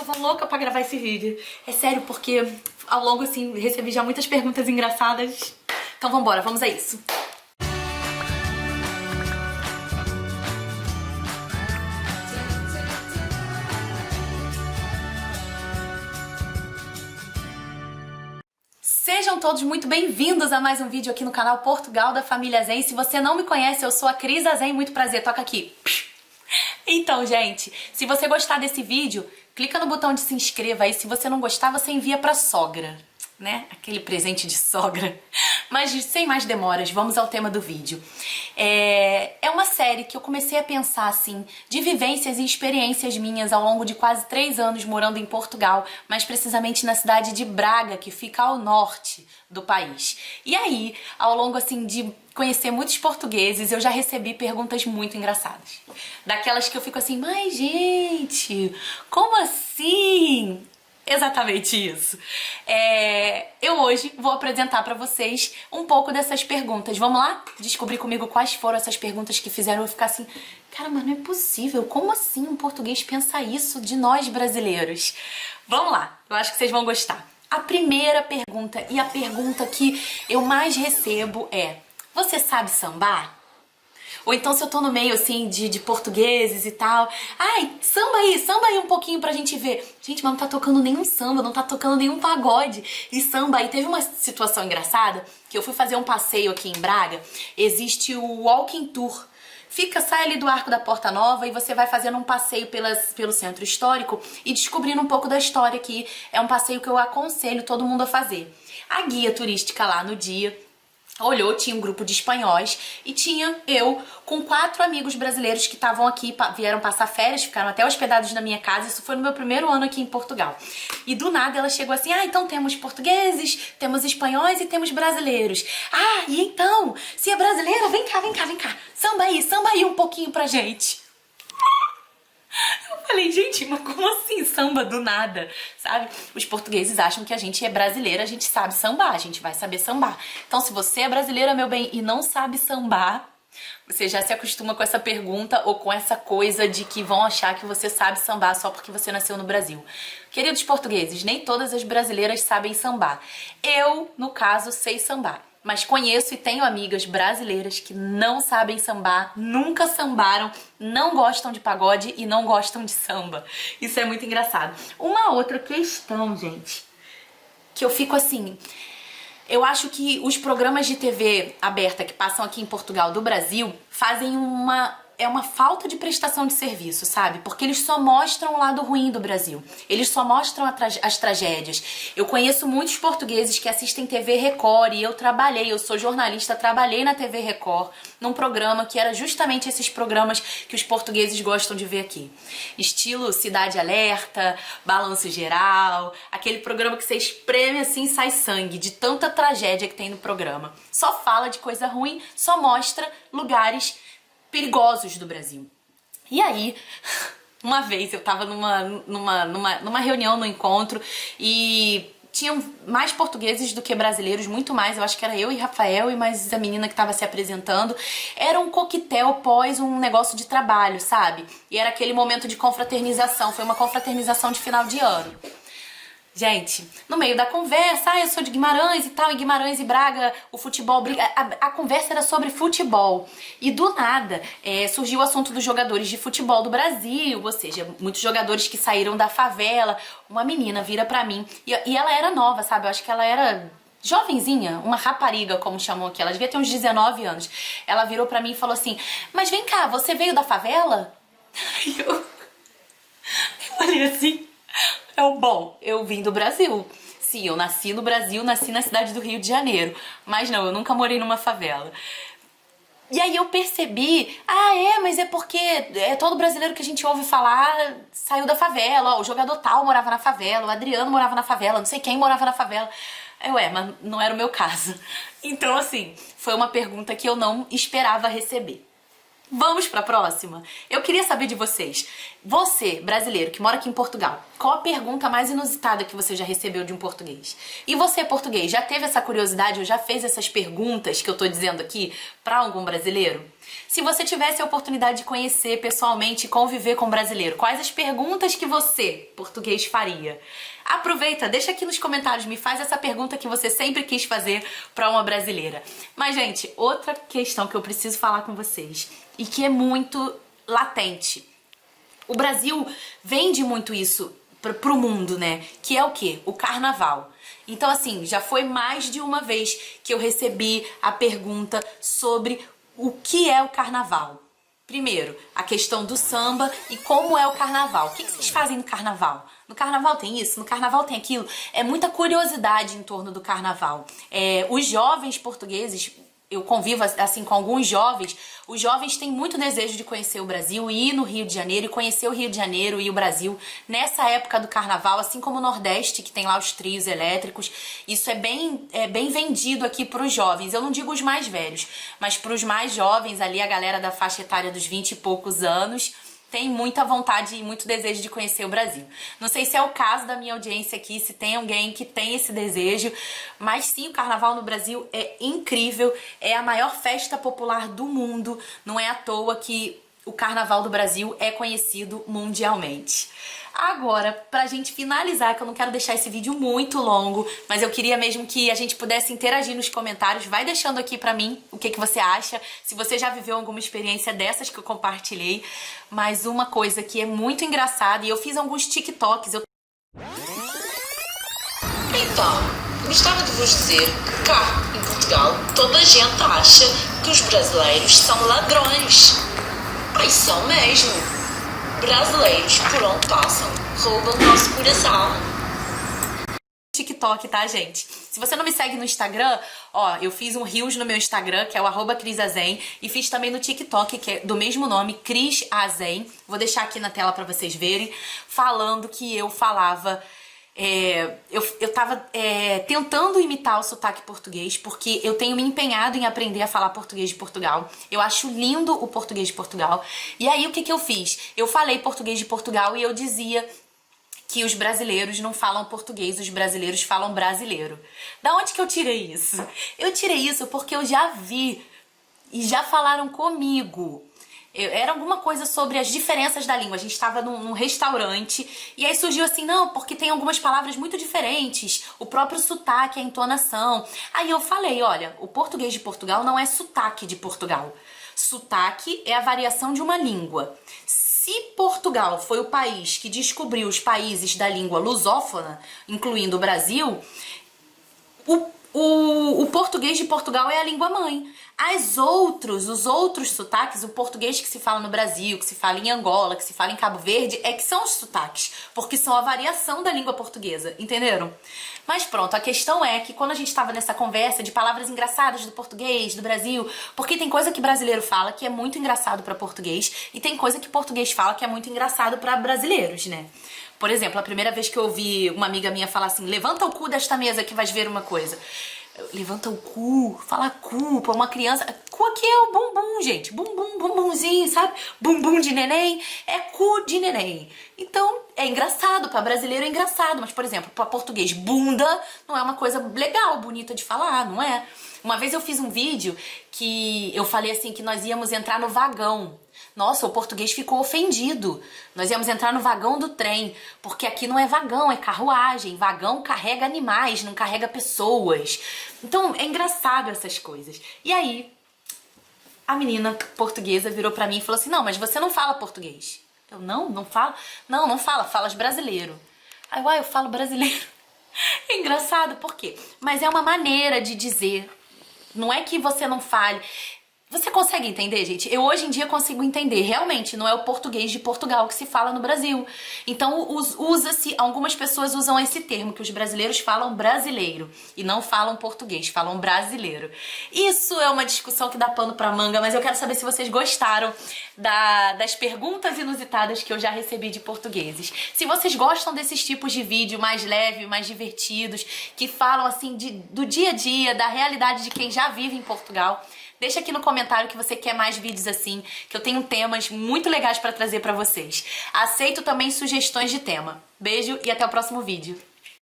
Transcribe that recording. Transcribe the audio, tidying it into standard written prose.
tava louca pra gravar esse vídeo. É sério, porque ao longo, assim, recebi já muitas perguntas engraçadas. Então vambora, vamos a isso. Sejam todos muito bem-vindos a mais um vídeo aqui no canal Portugal da Família Zen. Se você não me conhece, eu sou a Cris Zen, muito prazer, toca aqui. Então, gente, se você gostar desse vídeo, clica no botão de se inscreva aí. Se você não gostar, você envia pra sogra, né? Aquele presente de sogra. Mas sem mais demoras, vamos ao tema do vídeo. É uma série que eu comecei a pensar, assim, de vivências e experiências minhas ao longo de quase 3 anos morando em Portugal, mais precisamente na cidade de Braga, que fica ao norte do país. E aí, ao longo, assim, de conhecer muitos portugueses, eu já recebi perguntas muito engraçadas. Daquelas que eu fico assim, mas gente, como assim? Exatamente isso. Eu hoje vou apresentar pra vocês um pouco dessas perguntas. Vamos lá? Descobrir comigo quais foram essas perguntas que fizeram eu ficar assim, cara, mas não é possível. Como assim um português pensa isso de nós brasileiros? Vamos lá, eu acho que vocês vão gostar. A primeira pergunta e a pergunta que eu mais recebo é: você sabe sambar? Ou então se eu tô no meio, assim, de portugueses e tal, ai, samba aí um pouquinho pra gente ver. Gente, mas não tá tocando nenhum samba, não tá tocando nenhum pagode. E samba aí, teve uma situação engraçada, que eu fui fazer um passeio aqui em Braga, existe o Walking Tour. Sai ali do Arco da Porta Nova e você vai fazendo um passeio pelo centro histórico e descobrindo um pouco da história aqui. É um passeio que eu aconselho todo mundo a fazer. A guia turística lá no dia olhou, tinha um grupo de espanhóis e tinha eu com 4 amigos brasileiros que estavam aqui, vieram passar férias, ficaram até hospedados na minha casa. Isso foi no meu primeiro ano aqui em Portugal. E do nada ela chegou assim, então temos portugueses, temos espanhóis e temos brasileiros. E então, se é brasileira, vem cá, samba aí um pouquinho pra gente. Eu falei, gente, mas como assim samba do nada, sabe? Os portugueses acham que a gente é brasileira, a gente sabe sambar, a gente vai saber sambar. Então, se você é brasileira, meu bem, e não sabe sambar, você já se acostuma com essa pergunta ou com essa coisa de que vão achar que você sabe sambar só porque você nasceu no Brasil. Queridos portugueses, nem todas as brasileiras sabem sambar. Eu, no caso, sei sambar. Mas conheço e tenho amigas brasileiras que não sabem sambar, nunca sambaram, não gostam de pagode e não gostam de samba. Isso é muito engraçado. Uma outra questão, gente, que eu fico assim, eu acho que os programas de TV aberta que passam aqui em Portugal do Brasil fazem uma falta de prestação de serviço, sabe? Porque eles só mostram o lado ruim do Brasil. Eles só mostram as tragédias. Eu conheço muitos portugueses que assistem TV Record e eu sou jornalista, trabalhei na TV Record, num programa que era justamente esses programas que os portugueses gostam de ver aqui. Estilo Cidade Alerta, Balanço Geral, aquele programa que você espreme assim e sai sangue, de tanta tragédia que tem no programa. Só fala de coisa ruim, só mostra lugares perigosos do Brasil. E aí, uma vez eu tava numa reunião, num encontro, e tinham mais portugueses do que brasileiros, muito mais. Eu acho que era eu e Rafael e mais a menina que tava se apresentando. Era um coquetel pós um negócio de trabalho, sabe? E era aquele momento de confraternização. Foi uma confraternização de final de ano. Gente, no meio da conversa, eu sou de Guimarães e tal, em Guimarães e Braga o futebol briga. A conversa era sobre futebol. E do nada surgiu o assunto dos jogadores de futebol do Brasil, ou seja, muitos jogadores que saíram da favela. Uma menina vira pra mim, e ela era nova, sabe? Eu acho que ela era jovenzinha, uma rapariga, como chamam aqui. Ela devia ter uns 19 anos. Ela virou pra mim e falou assim, mas vem cá, você veio da favela? E eu falei assim, bom, eu vim do Brasil. Sim, eu nasci no Brasil, nasci na cidade do Rio de Janeiro. Mas não, eu nunca morei numa favela. E aí eu percebi, mas é porque todo brasileiro que a gente ouve falar saiu da favela. Ó, o jogador tal morava na favela, o Adriano morava na favela, não sei quem morava na favela. Mas não era o meu caso. Então, assim, foi uma pergunta que eu não esperava receber. Vamos pra próxima? Eu queria saber de vocês. Você, brasileiro, que mora aqui em Portugal, qual a pergunta mais inusitada que você já recebeu de um português? E você, português, já teve essa curiosidade ou já fez essas perguntas que eu tô dizendo aqui para algum brasileiro? Se você tivesse a oportunidade de conhecer pessoalmente e conviver com um brasileiro, quais as perguntas que você, português, faria? Aproveita, deixa aqui nos comentários, me faz essa pergunta que você sempre quis fazer para uma brasileira. Mas, gente, outra questão que eu preciso falar com vocês e que é muito latente. O Brasil vende muito isso pro mundo, né? Que é o quê? O carnaval. Então, assim, já foi mais de uma vez que eu recebi a pergunta sobre o que é o carnaval. Primeiro, a questão do samba e como é o carnaval. O que vocês fazem no carnaval? No carnaval tem isso, no carnaval tem aquilo. É muita curiosidade em torno do carnaval. Os jovens portugueses, eu convivo assim com alguns jovens, os jovens têm muito desejo de conhecer o Brasil e ir no Rio de Janeiro e conhecer o Rio de Janeiro e o Brasil nessa época do carnaval, assim como o Nordeste, que tem lá os trios elétricos. Isso é bem vendido aqui para os jovens. Eu não digo os mais velhos, mas para os mais jovens ali, a galera da faixa etária dos 20 e poucos anos, tem muita vontade e muito desejo de conhecer o Brasil. Não sei se é o caso da minha audiência aqui, se tem alguém que tem esse desejo, mas sim, o carnaval no Brasil é incrível, é a maior festa popular do mundo, não é à toa que o carnaval do Brasil é conhecido mundialmente. Agora, pra gente finalizar, que eu não quero deixar esse vídeo muito longo, mas eu queria mesmo que a gente pudesse interagir nos comentários. Vai deixando aqui pra mim o que você acha, se você já viveu alguma experiência dessas que eu compartilhei. Mas uma coisa que é muito engraçada, e eu fiz alguns TikToks. Então, gostava de vos dizer que cá, em Portugal, toda a gente acha que os brasileiros são ladrões. Ai, são mesmo. Brasileiros, por onde passam, roubam o nosso coração. TikTok, tá, gente? Se você não me segue no Instagram, ó, eu fiz um Reels no meu Instagram, que é o @crisazen, e fiz também no TikTok, que é do mesmo nome, Cris Azen. Vou deixar aqui na tela pra vocês verem, falando que eu falava... eu tava tentando imitar o sotaque português, porque eu tenho me empenhado em aprender a falar português de Portugal. Eu acho lindo o português de Portugal. E aí, o que eu fiz? Eu falei português de Portugal e eu dizia que os brasileiros não falam português, os brasileiros falam brasileiro. Da onde que eu tirei isso? Eu tirei isso porque eu já vi e já falaram comigo. Era alguma coisa sobre as diferenças da língua. A gente estava num restaurante e aí surgiu assim, não, porque tem algumas palavras muito diferentes, o próprio sotaque, a entonação. Aí eu falei, olha, o português de Portugal não é sotaque de Portugal. Sotaque é a variação de uma língua. Se Portugal foi o país que descobriu os países da língua lusófona, incluindo o Brasil, o português de Portugal é a língua mãe. Os outros sotaques, o português que se fala no Brasil, que se fala em Angola, que se fala em Cabo Verde, é que são os sotaques, porque são a variação da língua portuguesa, entenderam? Mas pronto, a questão é que quando a gente estava nessa conversa de palavras engraçadas do português, do Brasil, porque tem coisa que brasileiro fala que é muito engraçado para português, e tem coisa que português fala que é muito engraçado para brasileiros, né? Por exemplo, a primeira vez que eu ouvi uma amiga minha falar assim, levanta o cu desta mesa que vais ver uma coisa. Levanta o cu, fala cu pra uma criança. Cu aqui é o bumbum, gente. Bumbum, bumbumzinho, sabe? Bumbum de neném é cu de neném. Então, é engraçado. Pra brasileiro é engraçado. Mas, por exemplo, pra português, bunda não é uma coisa legal, bonita de falar, não é? Uma vez eu fiz um vídeo que eu falei assim que nós íamos entrar no vagão. Nossa, o português ficou ofendido. Nós íamos entrar no vagão do trem, porque aqui não é vagão, é carruagem. Vagão carrega animais, não carrega pessoas. Então, é engraçado essas coisas. E aí, a menina portuguesa virou pra mim e falou assim, não, mas você não fala português. Eu, não falo? Não fala, falas brasileiro. Aí, eu falo brasileiro. É engraçado, por quê? Mas é uma maneira de dizer. Não é que você não fale. Você consegue entender, gente? Eu hoje em dia consigo entender. Realmente, não é o português de Portugal que se fala no Brasil. Então, usa-se, algumas pessoas usam esse termo, que os brasileiros falam brasileiro e não falam português, falam brasileiro. Isso é uma discussão que dá pano pra manga, mas eu quero saber se vocês gostaram das perguntas inusitadas que eu já recebi de portugueses. Se vocês gostam desses tipos de vídeo mais leves, mais divertidos, que falam assim do dia a dia, da realidade de quem já vive em Portugal, Deixa aqui no comentário que você quer mais vídeos assim, que eu tenho temas muito legais pra trazer pra vocês. Aceito também sugestões de tema. Beijo e até o próximo vídeo.